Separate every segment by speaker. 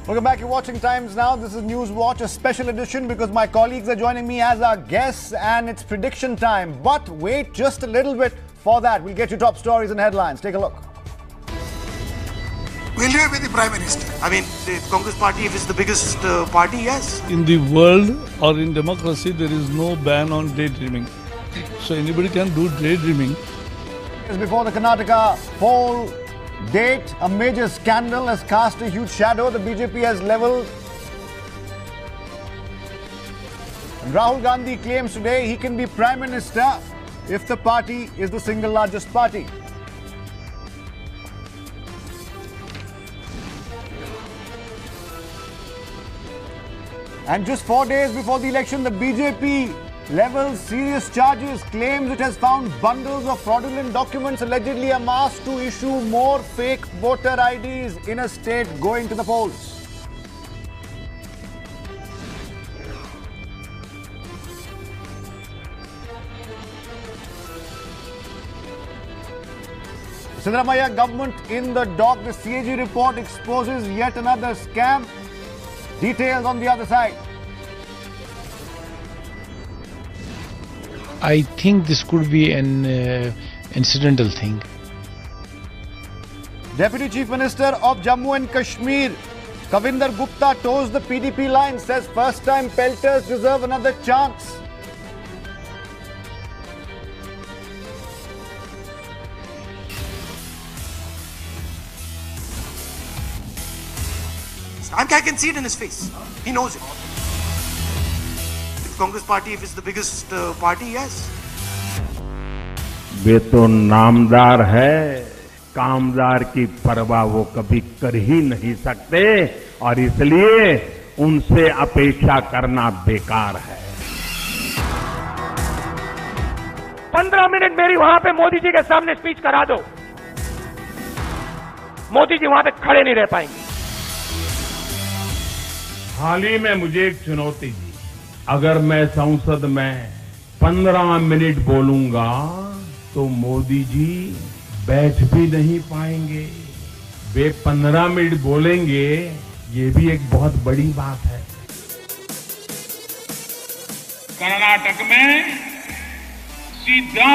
Speaker 1: Welcome back. You're watching Times Now. This is News Watch, a special edition because my colleagues are joining me as our guests and it's prediction time. But wait just a little bit for that. We'll get you top stories and headlines. Take a look.
Speaker 2: Will you be the Prime Minister? I mean, the Congress party, if it's the biggest party, yes.
Speaker 3: In the world or in democracy, there is no ban on daydreaming. So anybody can do daydreaming.
Speaker 1: Before the Karnataka poll date, a major scandal has cast a huge shadow. The BJP has leveled. And Rahul Gandhi claims today he can be Prime Minister if the party is the single largest party. And just 4 days before the election, the BJP levels serious charges, claims it has found bundles of fraudulent documents allegedly amassed to issue more fake voter IDs in a state going to the polls. Siddaramaiah government in the dock. The CAG report exposes yet another scam. Details on the other side.
Speaker 4: I think this could be an incidental thing.
Speaker 1: Deputy Chief Minister of Jammu and Kashmir, Kavinder Gupta, toes the PDP line, says first-time pelters deserve another chance.
Speaker 2: I can see it in his face. He knows it. The Congress party, if it's the biggest party, yes.
Speaker 5: वे तो नामदार है, कामदार की परवाह वो कभी कर ही नहीं सकते और इसलिए उनसे अपेक्षा करना बेकार है।
Speaker 6: 15 मिनट मेरी वहां पे मोदी जी के सामने स्पीच करा दो, मोदी जी वहां पे खड़े नहीं रह पाएंगे।
Speaker 5: हाल ही में मुझे एक चुनौती दी, अगर मैं संसद में 15 मिनट बोलूंगा तो मोदी जी बैठ भी नहीं पाएंगे। वे 15 मिनट बोलेंगे, ये भी एक बहुत बड़ी बात है।
Speaker 7: कर्नाटक में सीधा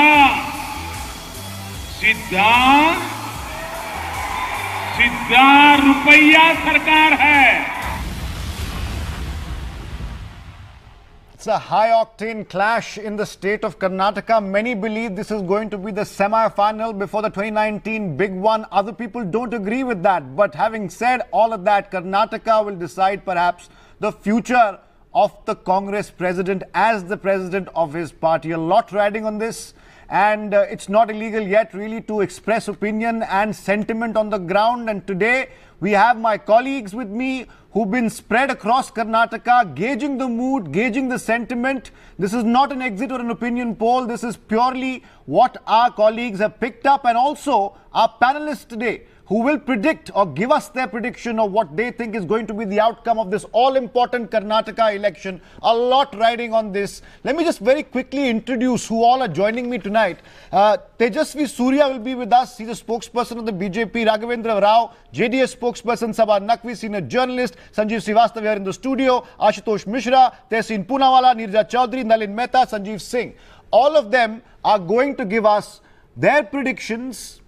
Speaker 7: रुपया सरकार है।
Speaker 1: It's a high-octane clash in the state of Karnataka. Many believe this is going to be the semi-final before the 2019 big one. Other people don't agree with that. But having said all of that, Karnataka will decide perhaps the future of the Congress president as the president of his party. A lot riding on this. And it's not illegal yet really to express opinion and sentiment on the ground. And today we have my colleagues with me who've been spread across Karnataka, gauging the mood, gauging the sentiment. This is not an exit or an opinion poll. This is purely what our colleagues have picked up, and also our panelists today who will predict or give us their prediction of what they think is going to be the outcome of this all-important Karnataka election. A lot riding on this. Let me just very quickly introduce who all are joining me tonight. Tejasvi Surya will be with us. He's a spokesperson of the BJP. Raghavendra Rao, JDS spokesperson. Sabha Naqvi, senior journalist. Sanjeev Srivastava here in the studio. Ashutosh Mishra, Tehseen Poonawala, Nirja Chaudhary, Nalin Mehta, Sanjeev Singh. All of them are going to give us their predictions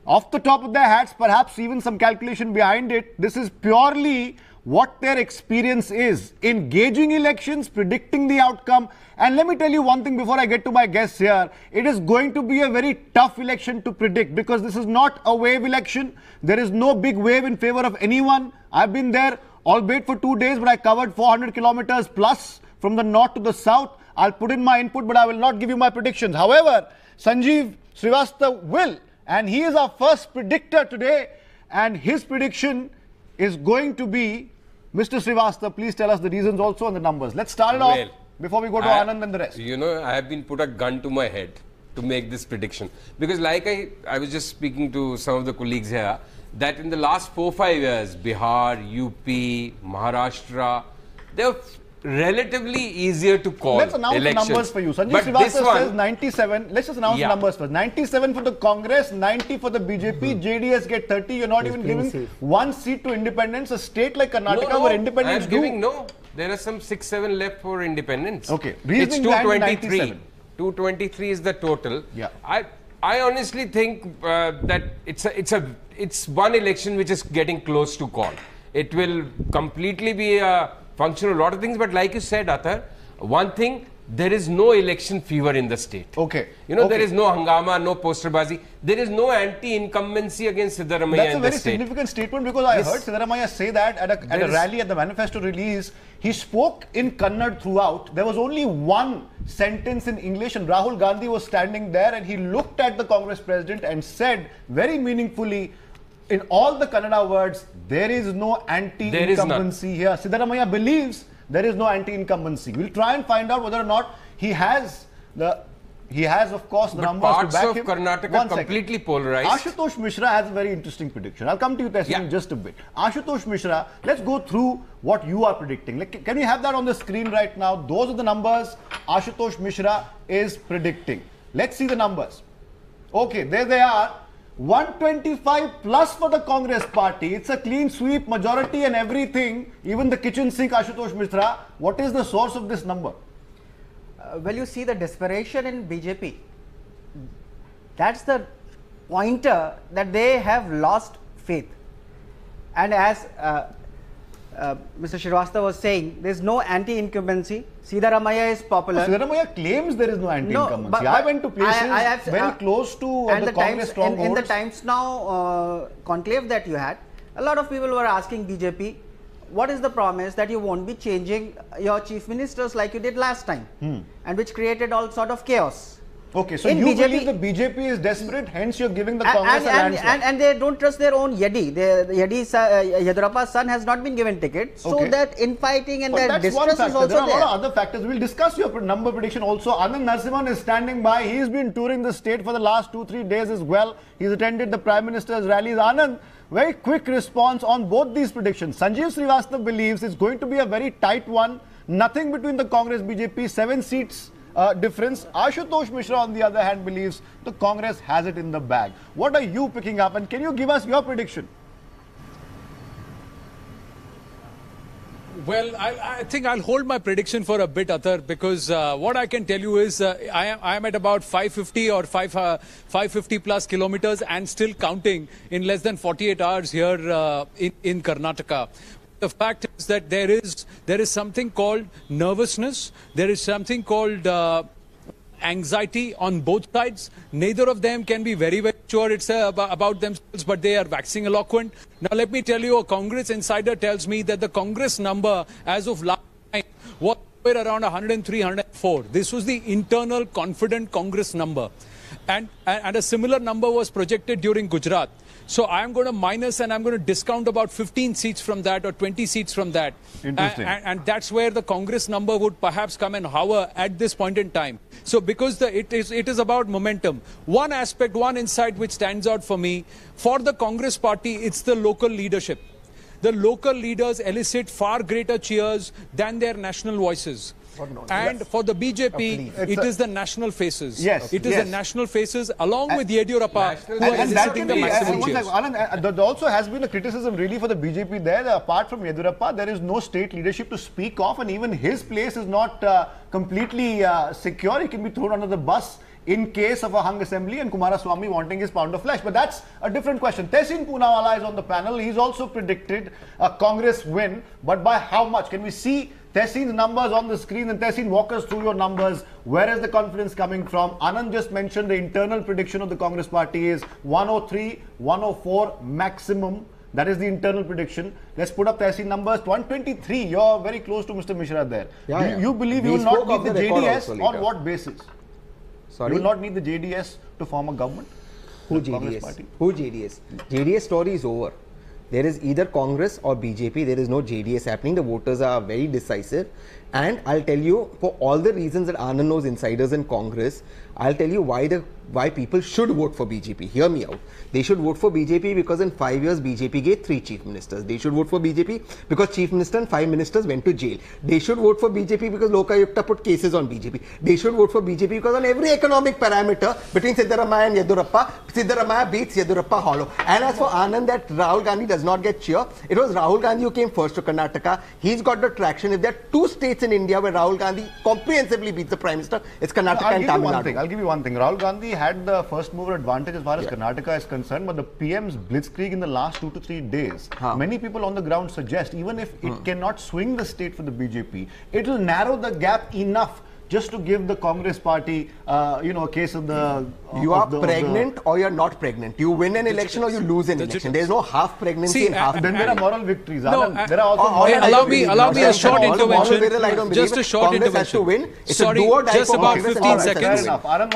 Speaker 1: off the top of their hats, perhaps even some calculation behind it. This is purely what their experience is in gauging elections, predicting the outcome. And let me tell you one thing before I get to my guests here. It is going to be a very tough election to predict because this is not a wave election. There is no big wave in favor of anyone. I've been there, albeit for 2 days, but I covered 400 kilometers plus from the north to the south. I'll put in my input, but I will not give you my predictions. However, Sanjeev Srivastava will. And he is our first predictor today, and his prediction is going to be, Mr. Srivastava, please tell us the reasons also and the numbers. Let's start it off before we go to Anand and the rest.
Speaker 8: You know, I have been put a gun to my head to make this prediction. Because like I was just speaking to some of the colleagues here, that in the last 4-5 years, Bihar, UP, Maharashtra, there are relatively easier to call.
Speaker 1: Let's announce
Speaker 8: elections.
Speaker 1: the numbers for you. Sanjay
Speaker 8: But this
Speaker 1: Srivastava
Speaker 8: one,
Speaker 1: says 97. Let's just announce the numbers first. 97 for the Congress, 90 for the BJP, JDS get 30. You're not even giving one seat to independents. A state like Karnataka where independents
Speaker 8: there are some 6-7 left for independents.
Speaker 1: Okay.
Speaker 8: It's
Speaker 1: Reasoning
Speaker 8: 223. 223 is the total.
Speaker 1: Yeah.
Speaker 8: I honestly think that it's one election which is getting close to call. It will completely be a function of a lot of things, but like you said, Athar, one thing, there is no election fever in the state.
Speaker 1: Okay.
Speaker 8: There is no hangama, no posterbazi. There is no anti-incumbency against Siddaramaiah in the state.
Speaker 1: That's a very significant statement because I heard Siddaramaiah say that at a rally at the manifesto release. He spoke in Kannada throughout. There was only one sentence in English and Rahul Gandhi was standing there and he looked at the Congress president and said very meaningfully, in all the Kannada words, there is no anti-incumbency here. Siddaramaiah believes there is no anti-incumbency. We'll try and find out whether or not he has, of course, the numbers to back him.
Speaker 8: Parts of Karnataka completely polarized.
Speaker 1: Ashutosh Mishra has a very interesting prediction. I'll come to you, Tessin, in just a bit. Ashutosh Mishra, let's go through what you are predicting. Can we have that on the screen right now? Those are the numbers Ashutosh Mishra is predicting. Let's see the numbers. Okay, there they are. 125 plus for the Congress party. It's a clean sweep, majority and everything. Even the kitchen sink, Ashutosh Mishra. What is the source of this number?
Speaker 9: Well, you see the desperation in BJP. That's the pointer that they have lost faith. And as Mr. Srivastava was saying, there is no anti-incumbency. Siddaramaiah is popular.
Speaker 1: Siddaramaiah claims there is no anti-incumbency. But I went to places very close to the Congress strongholds.
Speaker 9: In the Times Now conclave that you had, a lot of people were asking BJP, what is the promise that you won't be changing your chief ministers like you did last time? And which created all sort of chaos.
Speaker 1: Okay, so you believe the BJP is desperate, hence you're giving the Congress a landslide.
Speaker 9: And they don't trust their own Yedi. Yediyurappa's son has not been given ticket. So that infighting and that distress is also there.
Speaker 1: There are a lot of other factors. We'll discuss your number prediction also. Anand Narasimhan is standing by. He's been touring the state for the last 2-3 days as well. He's attended the Prime Minister's rallies. Anand, very quick response on both these predictions. Sanjeev Srivastava believes it's going to be a very tight one. Nothing between the Congress BJP, 7 seats difference. Ashutosh Mishra on the other hand believes the Congress has it in the bag. What are you picking up and can you give us your prediction?
Speaker 10: Well, I think I'll hold my prediction for a bit, Athar, because what I can tell you is I am at about 550 or 550 plus kilometers and still counting in less than 48 hours here in Karnataka. The fact is that there is something called nervousness. There is something called anxiety on both sides. Neither of them can be very, very sure it's about themselves, but they are waxing eloquent. Now, let me tell you, a Congress insider tells me that the Congress number as of last time was around 103, 104. This was the internal confident Congress number. And a similar number was projected during Gujarat. So I'm going to minus and I'm going to discount about 15 seats from that or 20 seats from that.
Speaker 1: Interesting.
Speaker 10: And that's where the Congress number would perhaps come and hover at this point in time. So because it is about momentum. One aspect, one insight which stands out for me, for the Congress party, it's the local leadership. The local leaders elicit far greater cheers than their national voices. And for the BJP, it is the national faces.
Speaker 1: Yes.
Speaker 10: It is the national faces along with Yediyurappa who are eliciting the maximum cheers.
Speaker 1: There also has been a criticism really for the BJP there. Apart from Yediyurappa, there is no state leadership to speak of and even his place is not completely secure. He can be thrown under the bus in case of a hung assembly and Kumaraswamy wanting his pound of flesh. But that's a different question. Tessin Poonawalla is on the panel. He's also predicted a Congress win. But by how much? Can we see Tessin's numbers on the screen? And Tessin, walk us through your numbers. Where is the confidence coming from? Anand just mentioned the internal prediction of the Congress party is 103, 104 maximum. That is the internal prediction. Let's put up Tessin numbers. 123. You're very close to Mr. Mishra there. You believe you will not need the JDS on what basis?
Speaker 11: Sorry?
Speaker 1: You will not need the JDS to form a government?
Speaker 11: Who JDS? Who JDS? JDS story is over. There is either Congress or BJP. There is no JDS happening. The voters are very decisive. And I'll tell you, for all the reasons that Anand knows insiders in Congress, I'll tell you why the why people should vote for BJP. Hear me out. They should vote for BJP because in 5 years BJP gave 3 chief ministers. They should vote for BJP because chief minister and 5 ministers went to jail. They should vote for BJP because Lokayukta put cases on BJP. They should vote for BJP because on every economic parameter between Siddaramaiah and Yedurappa, Siddaramaiah beats Yedurappa hollow. And as for Anand, that Rahul Gandhi does not get cheer, it was Rahul Gandhi who came first to Karnataka. He's got the traction. If there are 2 states in India where Rahul Gandhi comprehensively beats the Prime Minister, it's Karnataka and Tamil Nadu.
Speaker 1: I'll give you one thing. Rahul Gandhi had the first mover advantage as far as Karnataka is concerned, but the PM's blitzkrieg in the last 2 to 3 days, many people on the ground suggest, even if it cannot swing the state for the BJP, it will narrow the gap enough just to give the Congress party, a case of the...
Speaker 11: you are pregnant or you're not pregnant. You win an election or you lose an election. There's no half pregnancy and half...
Speaker 1: Then there are moral victories.
Speaker 10: No,
Speaker 1: there are also
Speaker 10: allow me a short intervention. Just a short intervention. Sorry, just about 15 seconds.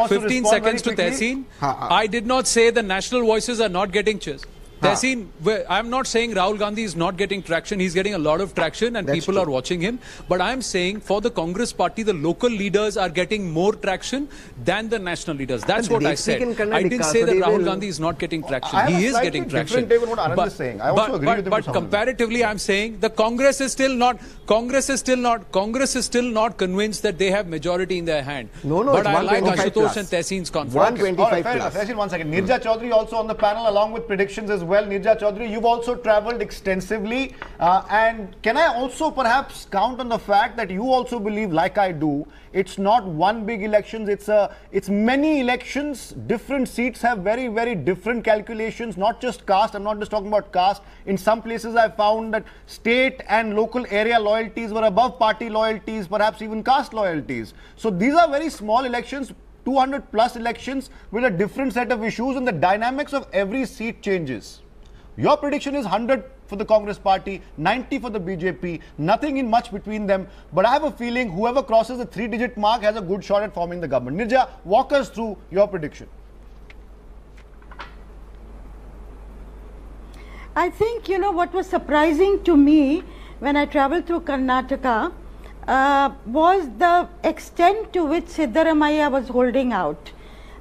Speaker 10: 15 seconds to Tehseen. I did not say the national voices are not getting cheers. Tehseen, I'm not saying Rahul Gandhi is not getting traction. He's getting a lot of traction and people are watching him. But I'm saying for the Congress party, the local leaders are getting more traction than the national leaders. That's what I said. I didn't say that Rahul Gandhi is not getting traction. He is getting traction. But comparatively, I'm saying the Congress is still not convinced that they have majority in their hand. But I like Ashutosh and Tehseen's confidence.
Speaker 1: 125 plus. Tehseen, 1 second. Nirja Chaudhary also on the panel along with predictions as well. Nirja Chaudhary, you've also travelled extensively, and can I also perhaps count on the fact that you also believe, like I do, it's not one big election, it's many elections. Different seats have very, very different calculations, not just caste. I'm not just talking about caste. In some places I found that state and local area loyalties were above party loyalties, perhaps even caste loyalties. So these are very small elections, 200 plus elections with a different set of issues, and the dynamics of every seat changes. Your prediction is 100 for the Congress party, 90 for the BJP, nothing in much between them. But I have a feeling whoever crosses the 3-digit mark has a good shot at forming the government. Nirja, walk us through your prediction.
Speaker 12: I think, what was surprising to me when I traveled through Karnataka was the extent to which Siddaramaiah was holding out.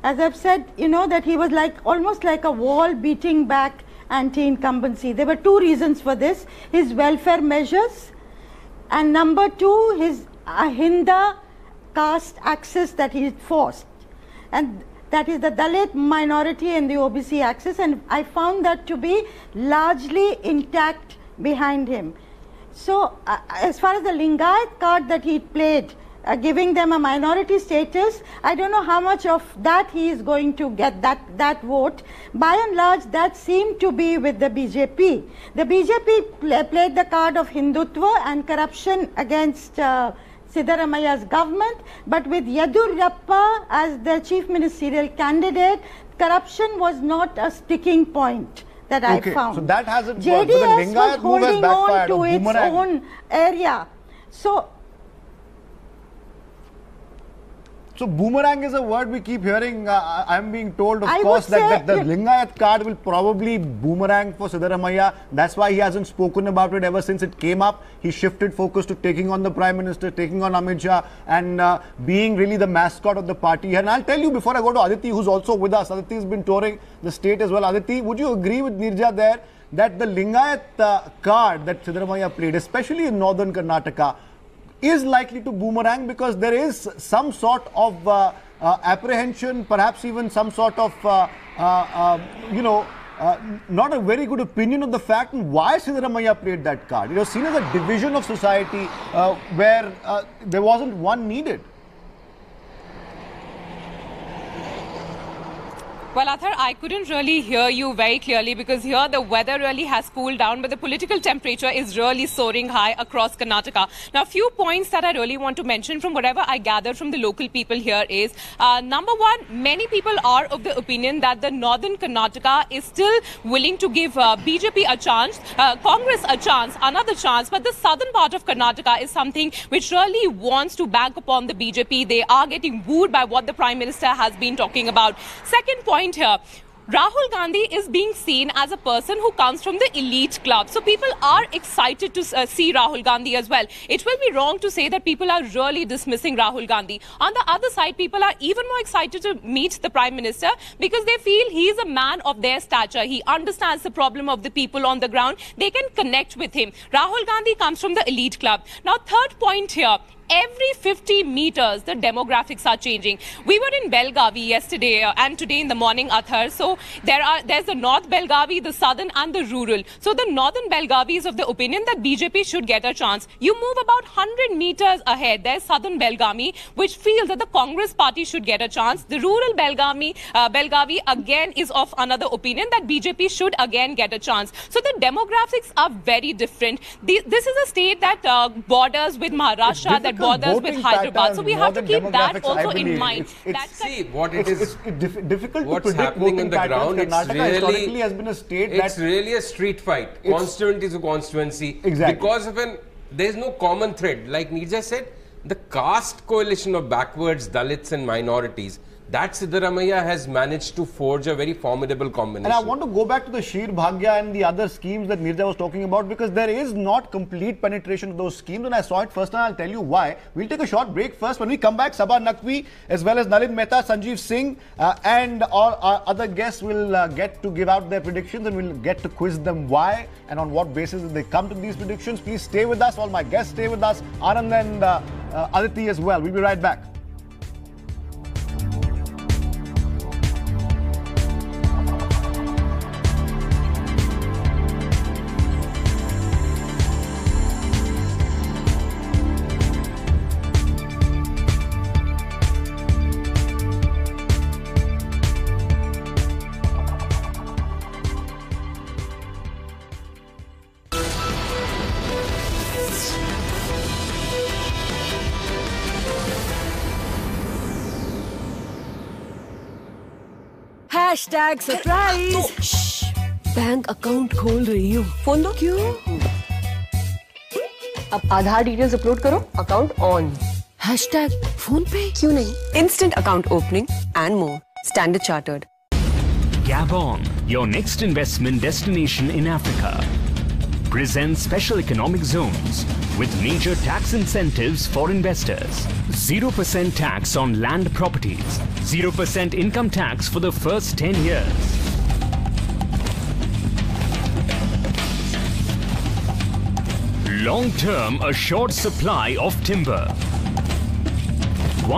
Speaker 12: As I've said, that he was almost like a wall beating back anti-incumbency. There were 2 reasons for this: his welfare measures, and number 2, his Ahinda caste axis that he forced, and that is the Dalit minority and the OBC axis, and I found that to be largely intact behind him. So as far as the Lingayat card that he played, giving them a minority status, I don't know how much of that he is going to get, that vote. By and large, that seemed to be with the BJP. The BJP played the card of Hindutva and corruption against Siddaramaiah's government, but with Yedurappa as the chief ministerial candidate, corruption was not a sticking point that I found.
Speaker 1: So that hasn't
Speaker 12: worked. JDS was holding on to its own area.
Speaker 1: So boomerang is a word we keep hearing. I'm being told, of course, that the Lingayat card will probably boomerang for Siddaramaiah. That's why he hasn't spoken about it ever since it came up. He shifted focus to taking on the Prime Minister, taking on Amit Shah, and being really the mascot of the party. And I'll tell you before I go to Aditi, who's also with us. Aditi has been touring the state as well. Aditi, would you agree with Nirja there that the Lingayat card that Siddaramaiah played, especially in northern Karnataka, is likely to boomerang because there is some sort of apprehension, perhaps even some sort of, not a very good opinion of the fact and why Siddaramaiah played that card. It was seen as a division of society where there wasn't one needed.
Speaker 13: Well, Athar, I couldn't really hear you very clearly because here the weather really has cooled down, but the political temperature is really soaring high across Karnataka. Now, a few points that I really want to mention from whatever I gathered from the local people here is, number one, many people are of the opinion that the northern Karnataka is still willing to give BJP a chance, Congress a chance, another chance, but the southern part of Karnataka is something which really wants to bank upon the BJP. They are getting wooed by what the Prime Minister has been talking about. Second point here, Rahul Gandhi is being seen as a person who comes from the elite club. So people are excited to see Rahul Gandhi as well. It will be wrong to say that people are really dismissing Rahul Gandhi. On the other side, people are even more excited to meet the Prime Minister because they feel he is a man of their stature. He understands the problem of the people on the ground. They can connect with him. Rahul Gandhi comes from the elite club. Now, third point here. Every 50 meters, the demographics are changing. We were in Belgavi yesterday and today in the morning, Athar. So there's the North Belgavi, the Southern and the rural. So the Northern Belgavi is of the opinion that BJP should get a chance. You move about 100 meters ahead. There's Southern Belgavi, which feels that the Congress party should get a chance. The rural Belgavi again is of another opinion that BJP should again get a chance. So the demographics are very different. This is a state that borders with Maharashtra, that borders with Hyderabad. So we have to keep that also in mind.
Speaker 8: See, what it is,
Speaker 1: difficult to
Speaker 8: what's
Speaker 1: predict
Speaker 8: happening in the ground.
Speaker 1: Karnataka historically has been a state
Speaker 8: it's really a street fight. Constituency to constituency.
Speaker 1: Exactly.
Speaker 8: Because of there's no common thread. Like Neerja said, the caste coalition of backwards, Dalits and minorities, that Siddaramaiah has managed to forge a very formidable combination.
Speaker 1: And I want to go back to the Sheer Bhagya and the other schemes that Neerja was talking about, because there is not complete penetration of those schemes, and I saw it first and I'll tell you why. We'll take a short break first. When we come back, Sabha Naqvi as well as Nalin Mehta, Sanjeev Singh and our other guests will get to give out their predictions, and we'll get to quiz them why and on what basis did they come to these predictions. Please stay with us. All my guests stay with us. Anand and Aditi as well. We'll be right back.
Speaker 14: Hashtag surprise. Bank account खोल रही हूँ। Phone दो। क्यों? अब आधार details upload करो, account on. Hashtag phone पे क्यों नहीं? Instant account opening and more. Standard chartered.
Speaker 15: Gabon, your next investment destination in Africa, presents special economic zones with major tax incentives for investors. 0% tax on land properties, 0% income tax for the first 10 years. Long-term assured supply of timber.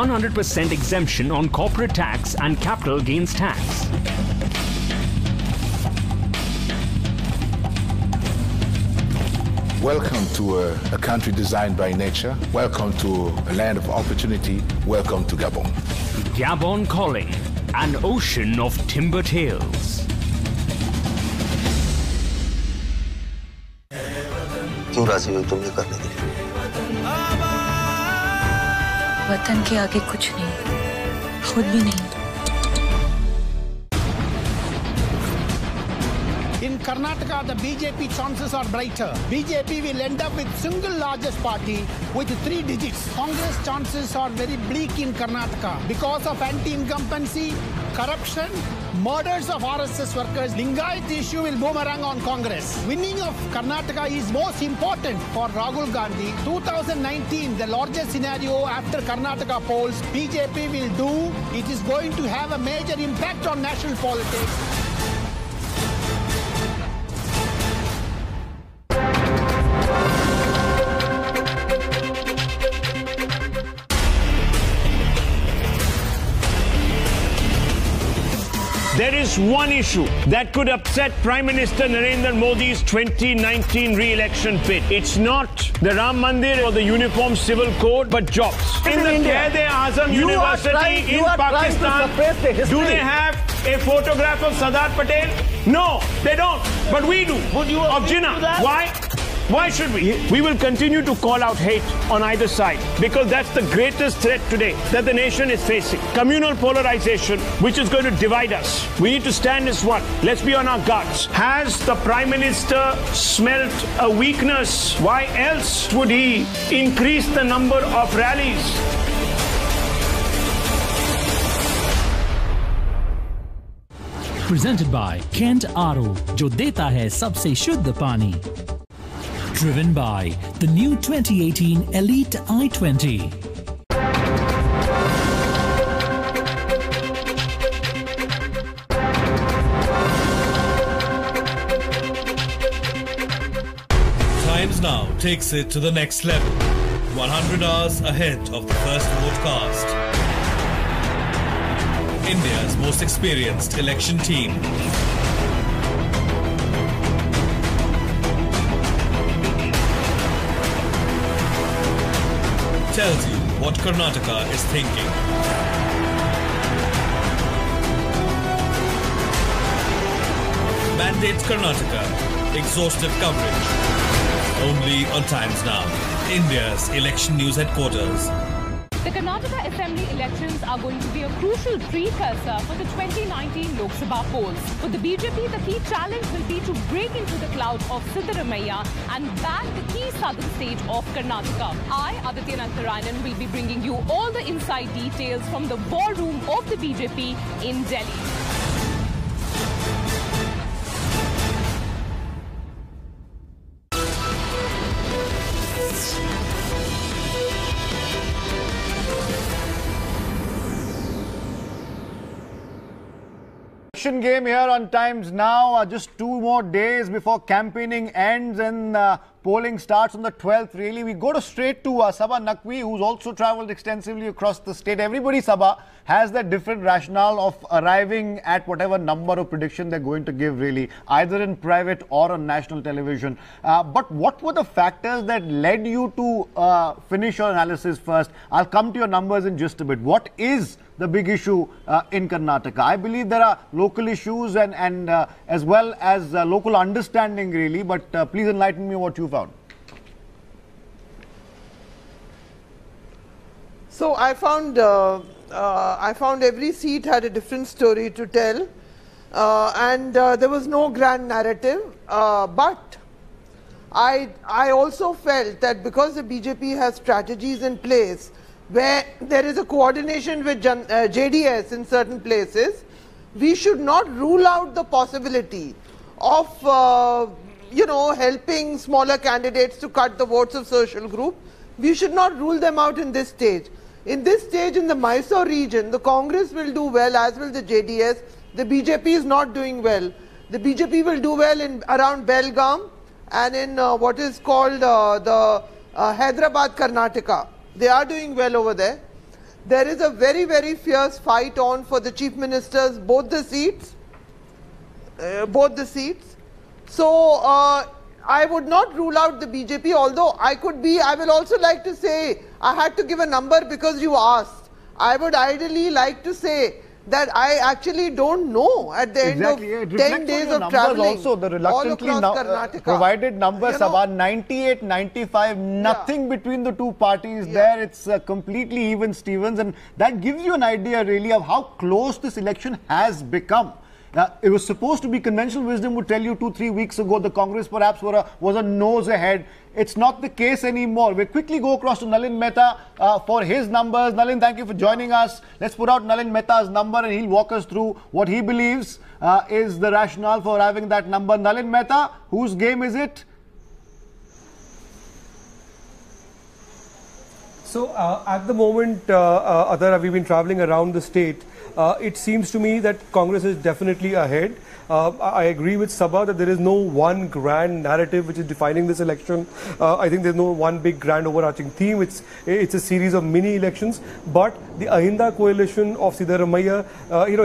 Speaker 15: 100% exemption on corporate tax and capital gains tax.
Speaker 16: Welcome to a country designed by nature. Welcome to a land of opportunity. Welcome to Gabon.
Speaker 15: Gabon calling, an ocean of timber tales.
Speaker 17: क्यों राजी हो तुम ये करने के लिए?
Speaker 18: वतन के आगे कुछ नहीं, खुद भी नहीं।
Speaker 19: In Karnataka, the BJP chances are brighter. BJP will end up with single largest party with 3 digits. Congress chances are very bleak in Karnataka because of anti-incumbency, corruption, murders of RSS workers. Lingayat issue will boomerang on Congress. Winning of Karnataka is most important for Rahul Gandhi. 2019, the largest scenario after Karnataka polls, BJP will do. It is going to have a major impact on national politics.
Speaker 20: There is one issue that could upset Prime Minister Narendra Modi's 2019 re-election bid. It's not the Ram Mandir or the Uniform Civil Code, but jobs. In the Quaid-e-Azam University in Pakistan, do they have a photograph of Sardar Patel? No, they don't. But we do. Of Jinnah. Why? Why should we? We will continue to call out hate on either side because that's the greatest threat today that the nation is facing. Communal polarization, which is going to divide us. We need to stand as one. Let's be on our guards. Has the Prime Minister smelt a weakness? Why else would he increase the number of rallies?
Speaker 21: Presented by Kent RO, जो देता है सबसे शुद्ध पानी. Driven by the new 2018 Elite i20.
Speaker 22: Times Now takes it to the next level. 100 hours ahead of the first broadcast. India's most experienced election team. Tells you what Karnataka is thinking. Mandates Karnataka. Exhaustive coverage. Only on Times Now, India's election news headquarters.
Speaker 13: The Karnataka Assembly elections are going to be a crucial precursor for the 2019 Lok Sabha polls. For the BJP, the key challenge will be to break into the cloud of Siddaramaiah and bag the key southern state of Karnataka. I, Aditya Natharayanan, will be bringing you all the inside details from the war room of the BJP in Delhi.
Speaker 1: Game here on Times Now. Just 2 more days before campaigning ends and polling starts on the 12th. Really, we go straight to Sabha Naqvi, who's also travelled extensively across the state. Everybody, Sabha, has that different rationale of arriving at whatever number of prediction they're going to give, really, either in private or on national television. But what were the factors that led you to finish your analysis first? I'll come to your numbers in just a bit. What is the big issue in Karnataka? I believe there are local issues and as well as local understanding, really, but please enlighten me what you found.
Speaker 23: So I found every seat had a different story to tell, and there was no grand narrative, but I also felt that because the BJP has strategies in place where there is a coordination with JDS in certain places, we should not rule out the possibility of helping smaller candidates to cut the votes of social group. We should not rule them out in this stage. In this stage, in the Mysore region, the Congress will do well, as will the JDS. The BJP is not doing well. The BJP will do well in around Belgaum and in what is called the Hyderabad, Karnataka. They are doing well over there. There is a very, very fierce fight on for the chief ministers, both the seats. So I would not rule out the BJP, although I will also like to say, I had to give a number because you asked. I would ideally like to say that I actually don't know at the end of 10 days of traveling.
Speaker 1: Also, the reluctantly provided numbers about 98, 95, nothing between the two parties there. It's completely even Stevens, and that gives you an idea really of how close this election has become. It was supposed to be, conventional wisdom would tell you 2-3 weeks ago the Congress perhaps was a nose ahead. It's not the case anymore. We'll quickly go across to Nalin Mehta for his numbers. Nalin, thank you for joining us. Let's put out Nalin Mehta's number and he'll walk us through what he believes is the rationale for having that number. Nalin Mehta, whose game is it?
Speaker 24: So at the moment, Adar, we've been traveling around the state. It seems to me that Congress is definitely ahead. I agree with Sabha that there is no one grand narrative which is defining this election. I think there's no one big grand overarching theme. It's a series of mini elections. But the Ahinda coalition of Siddaramaiah,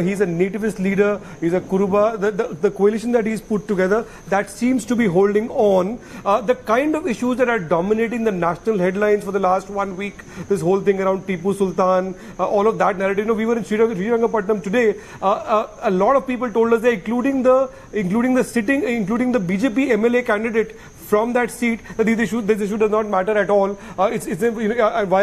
Speaker 24: he's a nativist leader, he's a Kuruba. The coalition that he's put together, that seems to be holding on. The kind of issues that are dominating the national headlines for the last 1 week, this whole thing around Tipu Sultan, all of that narrative. We were in Srirangapatnam today. A lot of people told us that, including the BJP MLA candidate from that seat, that this issue does not matter at all. Why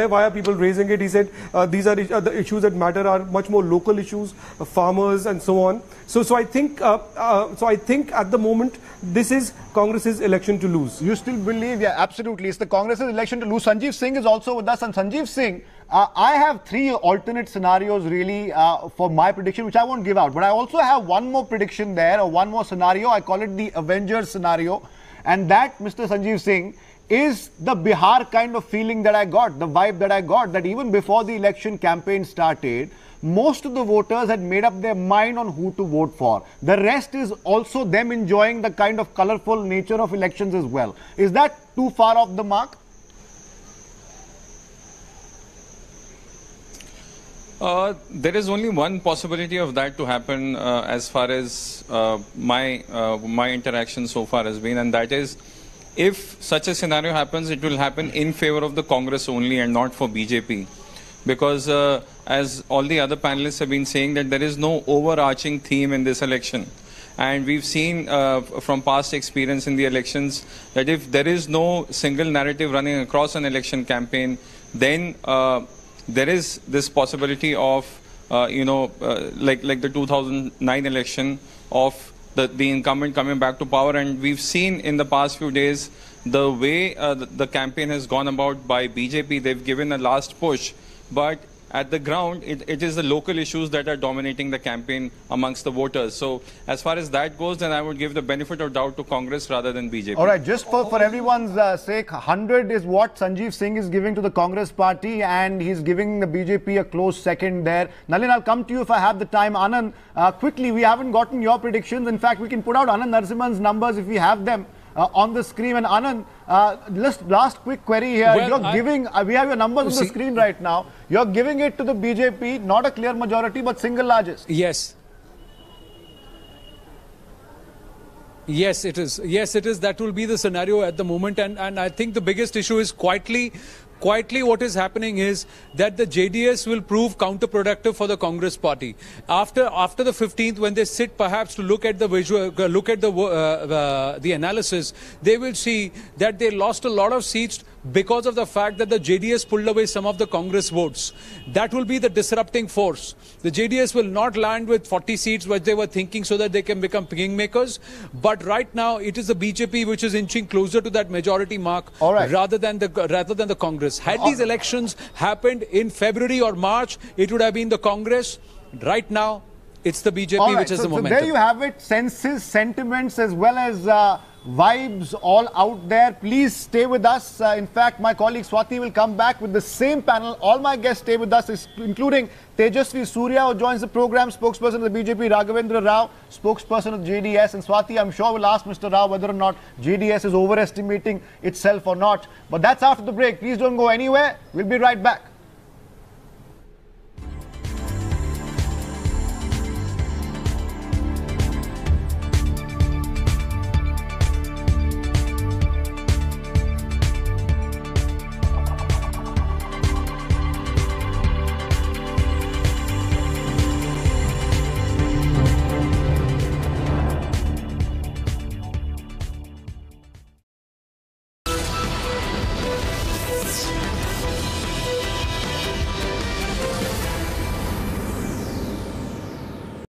Speaker 24: are people raising it? He said these are the issues that matter are much more local issues, farmers and so on. So I think at the moment this is Congress's election to lose.
Speaker 1: You still believe? Yeah, absolutely. It's the Congress's election to lose. Sanjeev Singh is also with us, and Sanjeev Singh, I have three alternate scenarios really for my prediction, which I won't give out. But I also have one more prediction there, or one more scenario. I call it the Avengers scenario. And that, Mr. Sanjeev Singh, is the Bihar kind of feeling that I got, the vibe that I got, that even before the election campaign started, most of the voters had made up their mind on who to vote for. The rest is also them enjoying the kind of colorful nature of elections as well. Is that too far off the mark?
Speaker 2: There is only one possibility of that to happen as far as my interaction so far has been, and that is, if such a scenario happens, it will happen in favor of the Congress only and not for BJP. Because as all the other panelists have been saying, that there is no overarching theme in this election. And we've seen from past experience in the elections that if there is no single narrative running across an election campaign, then there is this possibility of, like the 2009 election, of the incumbent coming back to power. And we've seen in the past few days the way the campaign has gone about by BJP. They've given a last push, but at the ground, it is the local issues that are dominating the campaign amongst the voters. So as far as that goes, then I would give the benefit of doubt to Congress rather than BJP.
Speaker 1: All right, just for everyone's sake, 100 is what Sanjeev Singh is giving to the Congress party, and he's giving the BJP a close second there. Nalin, I'll come to you if I have the time. Anand, quickly, we haven't gotten your predictions. In fact, we can put out Anand Narasimhan's numbers if we have them on the screen. And Anand, last quick query here.
Speaker 10: Well,
Speaker 1: you're giving, we have your numbers on the screen right now. You're giving it to the BJP, not a clear majority, but single largest.
Speaker 10: Yes. Yes, it is. Yes, it is. That will be the scenario at the moment. And I think the biggest issue is quietly what is happening is that the JDS will prove counterproductive for the Congress party. After the 15th, when they sit perhaps to look at the visual, look at the analysis, they will see that they lost a lot of seats because of the fact that the JDS pulled away some of the Congress votes. That will be the disrupting force. The JDS will not land with 40 seats, which they were thinking, so that they can become kingmakers. But right now, it is the BJP which is inching closer to that majority mark, rather than the Congress. Had these elections happened in February or March, it would have been the Congress. Right now, it's the BJP which is the momentum.
Speaker 1: So there you have it. Senses, sentiments, as well as vibes all out there. Please stay with us. In fact, my colleague Swati will come back with the same panel. All my guests stay with us, including Tejasvi Surya, who joins the program, spokesperson of the BJP, Raghavendra Rao, spokesperson of JDS. And Swati, I'm sure, will ask Mr. Rao whether or not JDS is overestimating itself or not. But that's after the break. Please don't go anywhere. We'll be right back.